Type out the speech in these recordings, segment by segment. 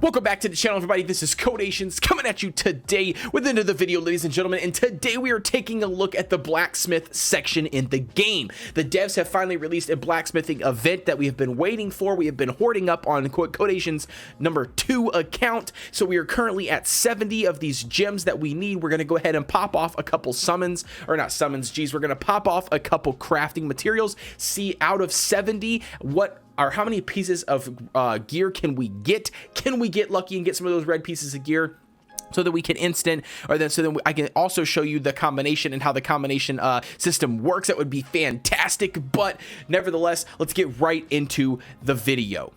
Welcome back to the channel, everybody. This is Kodeations coming at you today with another video, ladies and gentlemen. And today we are taking a look at the blacksmith section in the game. The devs have finally released a blacksmithing event that we have been waiting for. We have been hoarding up on Kodeations #2 account. So we are currently at 70 of these gems that we need. We're going to go ahead and pop off a couple summons, or not summons, geez. We're going to pop off a couple crafting materials, see out of 70 how many pieces of gear can we get? Can we get lucky and get some of those red pieces of gear so that we can I can also show you the combination and how the combination system works? That would be fantastic. But nevertheless, let's get right into the video.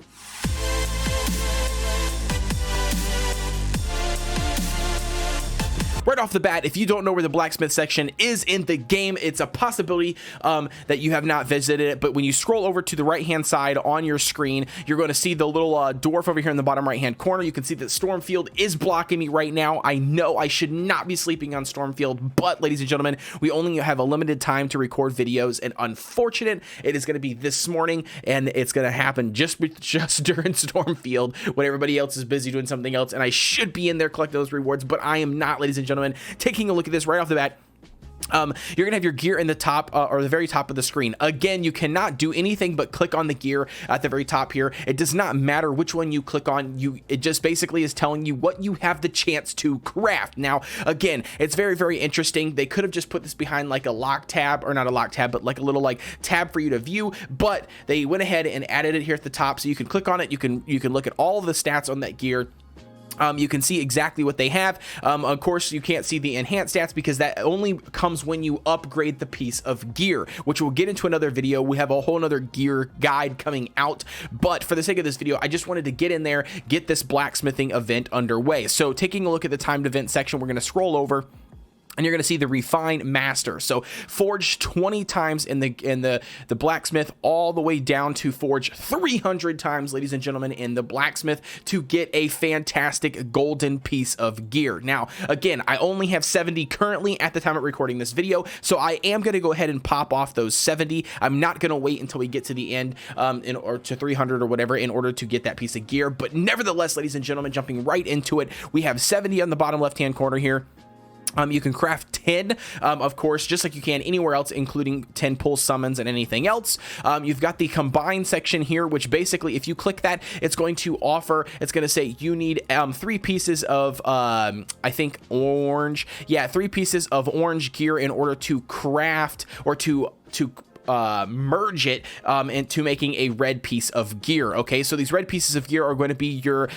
Right off the bat, if you don't know where the blacksmith section is in the game, it's a possibility that you have not visited it. But when you scroll over to the right-hand side on your screen, you're going to see the little dwarf over here in the bottom right-hand corner. You can see that Stormfield is blocking me right now. I know I should not be sleeping on Stormfield, but ladies and gentlemen, we only have a limited time to record videos, and unfortunate, it is going to be this morning, and it's going to happen just during Stormfield when everybody else is busy doing something else, and I should be in there collecting those rewards, but I am not, ladies and gentlemen. Taking a look at this right off the bat, you're gonna have your gear in the top or the very top of the screen. Again, you cannot do anything but click on the gear at the very top here. It does not matter which one you click on. It just basically is telling you what you have the chance to craft. Now, again, it's very, very interesting. They could have just put this behind like a lock tab, or not a lock tab, but like a little like tab for you to view, but they went ahead and added it here at the top, so you can click on it. You can look at all of the stats on that gear. You can see exactly what they have. Of course, you can't see the enhanced stats because that only comes when you upgrade the piece of gear, which we'll get into another video. We have a whole nother gear guide coming out, but for the sake of this video, I just wanted to get in there, get this blacksmithing event underway. So taking a look at the timed event section, we're going to scroll over, and you're going to see the refined master. So forge 20 times in the blacksmith, all the way down to forge 300 times, ladies and gentlemen, in the blacksmith, to get a fantastic golden piece of gear. Now, again, I only have 70 currently at the time of recording this video, so I am going to go ahead and pop off those 70. I'm not going to wait until we get to the end or to 300 or whatever in order to get that piece of gear. But nevertheless, ladies and gentlemen, jumping right into it, we have 70 on the bottom left-hand corner here. You can craft 10, of course, just like you can anywhere else, including 10 pull summons and anything else. You've got the combine section here, which basically, if you click that, it's going to say you need 3 pieces of, I think, orange. Yeah, 3 pieces of orange gear in order to craft or to merge it into making a red piece of gear. Okay, so these red pieces of gear are going to be your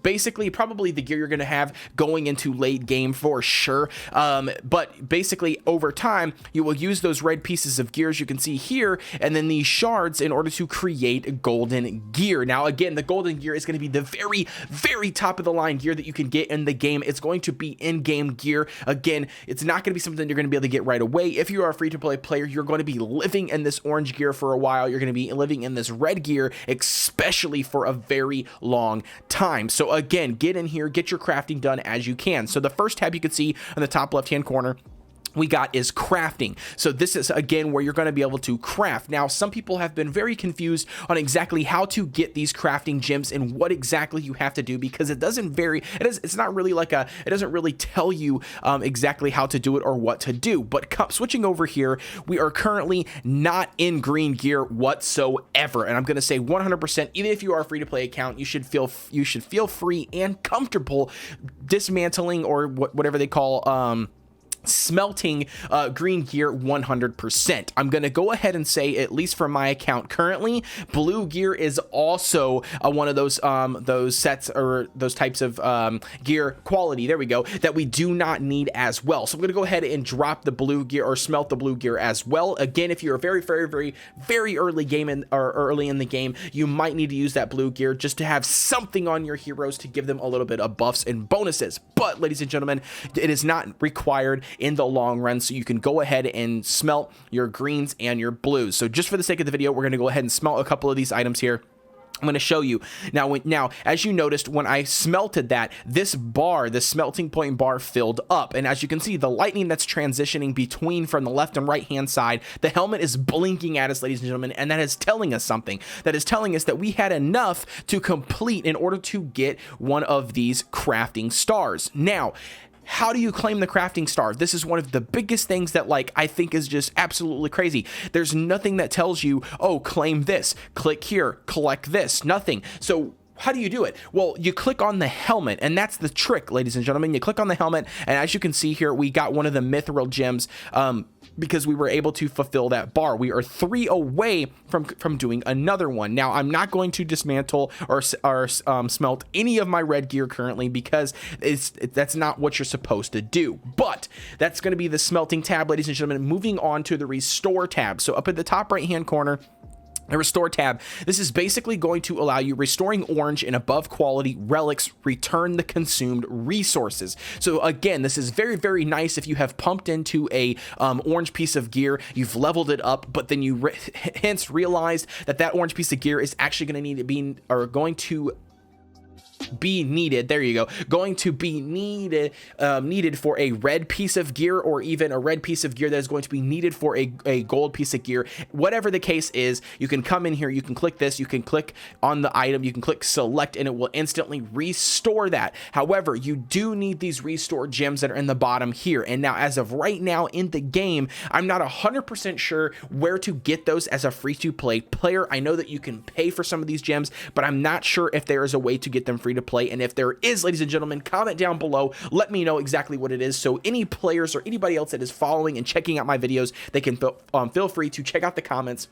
basically probably the gear you're going to have going into late game for sure, but basically over time you will use those red pieces of gear, as you can see here, and then these shards in order to create golden gear. Now again, the golden gear is going to be the very, very top of the line gear that you can get in the game. It's going to be in-game gear. Again, it's not going to be something you're going to be able to get right away. If you are a free-to-play player, you're going to be living in this orange gear for a while. You're going to be living in this red gear, especially for a very long time. So again, get in here, get your crafting done as you can. So the first tab you can see on the top left-hand corner we got is crafting. So this is again where you're going to be able to craft. Now, some people have been very confused on exactly how to get these crafting gems and what exactly you have to do, because it doesn't vary. It's not really like it doesn't really tell you exactly how to do it or what to do. But switching over here, we are currently not in green gear whatsoever, and I'm going to say 100%. Even if you are a free-to-play account, you should feel free and comfortable dismantling or whatever they call smelting green gear 100%. I'm gonna go ahead and say, at least for my account currently, blue gear is also one of those sets or those types of gear quality, there we go, that we do not need as well. So I'm gonna go ahead and drop the blue gear or smelt the blue gear as well. Again, if you're a very, very, very, very early in the game, you might need to use that blue gear just to have something on your heroes to give them a little bit of buffs and bonuses. But ladies and gentlemen, it is not required in the long run, so you can go ahead and smelt your greens and your blues. So just for the sake of the video, we're going to go ahead and smelt a couple of these items here. I'm going to show you now, as you noticed, when I smelted that, this bar, the smelting point bar, filled up. And as you can see, the lightning that's transitioning between from the left and right hand side, the helmet is blinking at us, ladies and gentlemen, and that is telling us something. That is telling us that we had enough to complete in order to get one of these crafting stars. Now, how do you claim the crafting star? This is one of the biggest things that, like, I think is just absolutely crazy. There's nothing that tells you, oh, claim this, click here, collect this, nothing. So how do you do it? Well, you click on the helmet, and that's the trick, ladies and gentlemen. You click on the helmet, and as you can see here, we got one of the mithril gems because we were able to fulfill that bar. We are 3 away from doing another one. Now, I'm not going to dismantle or smelt any of my red gear currently because that's not what you're supposed to do. But that's going to be the smelting tab, ladies and gentlemen. Moving on to the restore tab. So up at the top right-hand corner, the restore tab, this is basically going to allow you restoring orange and above quality relics, return the consumed resources. So again, this is very, very nice if you have pumped into a orange piece of gear, you've leveled it up, but then you hence realized that orange piece of gear is actually going to need to be, or going to be needed, there you go, going to be needed for a red piece of gear, or even a red piece of gear that is going to be needed for a gold piece of gear. Whatever the case is, you can come in here, you can click this, you can click on the item, you can click select, and it will instantly restore that. However, you do need these restore gems that are in the bottom here. And now, as of right now in the game, I'm not 100% sure where to get those as a free-to-play player. I know that you can pay for some of these gems, but I'm not sure if there is a way to get them free to play. And if there is, ladies and gentlemen, comment down below, let me know exactly what it is, so any players or anybody else that is following and checking out my videos, they can feel free to check out the comments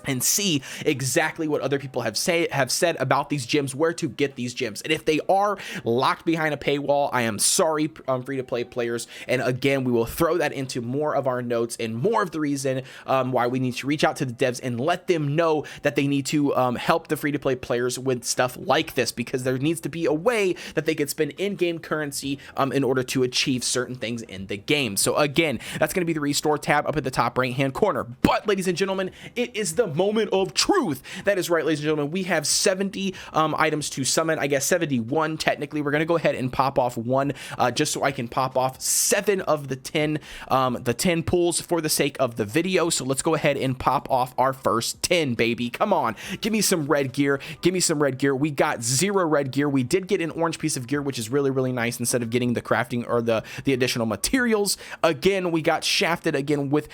and see exactly what other people have said about these gems, where to get these gems. And if they are locked behind a paywall, I am sorry, free-to-play players. And again, we will throw that into more of our notes and more of the reason why we need to reach out to the devs and let them know that they need to help the free-to-play players with stuff like this, because there needs to be a way that they could spend in-game currency in order to achieve certain things in the game. So again, that's going to be the restore tab up at the top right-hand corner. But ladies and gentlemen, it is the moment of truth. That is right, ladies and gentlemen. We have 70 items to summon. I guess 71 technically. We're going to go ahead and pop off one just so I can pop off 7 of the 10 pulls for the sake of the video. So let's go ahead and pop off our first 10, baby. Come on, give me some red gear. Give me some red gear. We got 0 red gear. We did get an orange piece of gear, which is really, really nice, instead of getting the crafting or the additional materials. Again, we got shafted again with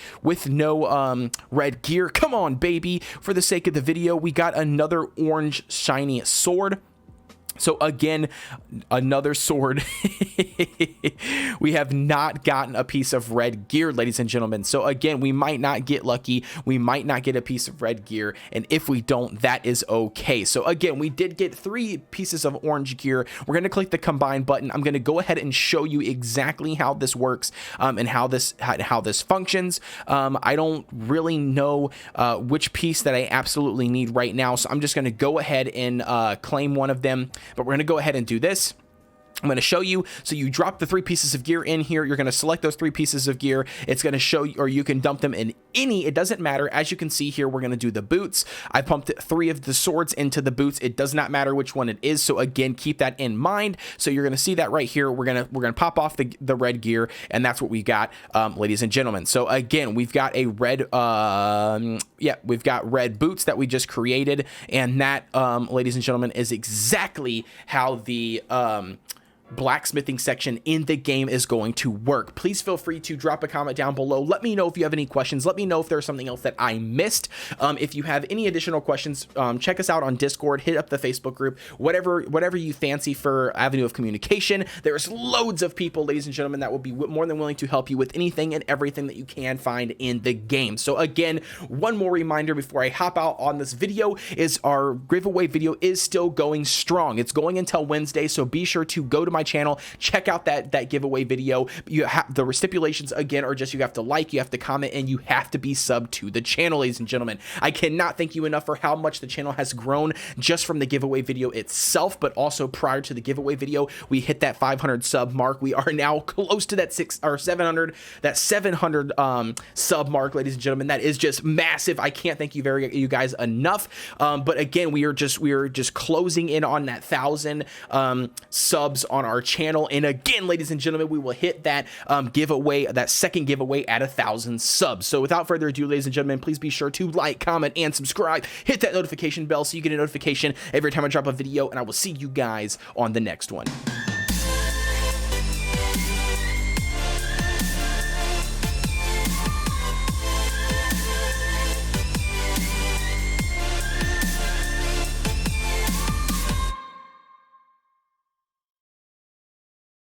no red gear. Come on, baby. For the sake of the video, we got another orange shiny sword. So again, another sword. We have not gotten a piece of red gear, ladies and gentlemen. So again, we might not get lucky. We might not get a piece of red gear. And if we don't, that is okay. So again, we did get 3 pieces of orange gear. We're going to click the combine button. I'm going to go ahead and show you exactly how this works and how this functions. I don't really know which piece that I absolutely need right now. So I'm just going to go ahead and claim one of them. But we're going to go ahead and do this. I'm going to show you. So you drop the 3 pieces of gear in here. You're going to select those 3 pieces of gear. It's going to show you, or you can dump them in any, it doesn't matter. As you can see here, we're going to do the boots. I pumped 3 of the swords into the boots. It does not matter which one it is. So again, keep that in mind. So you're going to see that right here. We're going to pop off the red gear, and that's what we got, ladies and gentlemen. So again, we've got a red, we've got red boots that we just created, and that, ladies and gentlemen, is exactly how the blacksmithing section in the game is going to work. Please feel free to drop a comment down below. Let me know if you have any questions. Let me know if there's something else that I missed. If you have any additional questions, check us out on Discord, hit up the Facebook group, whatever you fancy for avenue of communication. There's loads of people, ladies and gentlemen, that will be more than willing to help you with anything and everything that you can find in the game. So again, one more reminder before I hop out on this video is our giveaway video is still going strong. It's going until Wednesday, so be sure to go to my my channel, check out that giveaway video. You have the stipulations again are just you have to like, you have to comment, and you have to be subbed to the channel, ladies and gentlemen. I cannot thank you enough for how much the channel has grown just from the giveaway video itself, but also prior to the giveaway video, we hit that 500 sub mark. We are now close to that 700 sub mark, ladies and gentlemen. That is just massive. I can't thank you guys enough. But again, we are just closing in on that 1,000 subs on our channel. And again, ladies and gentlemen, we will hit that giveaway, that second giveaway at 1,000 subs. So without further ado, ladies and gentlemen, please be sure to like, comment, and subscribe. Hit that notification bell so you get a notification every time I drop a video, and I will see you guys on the next one.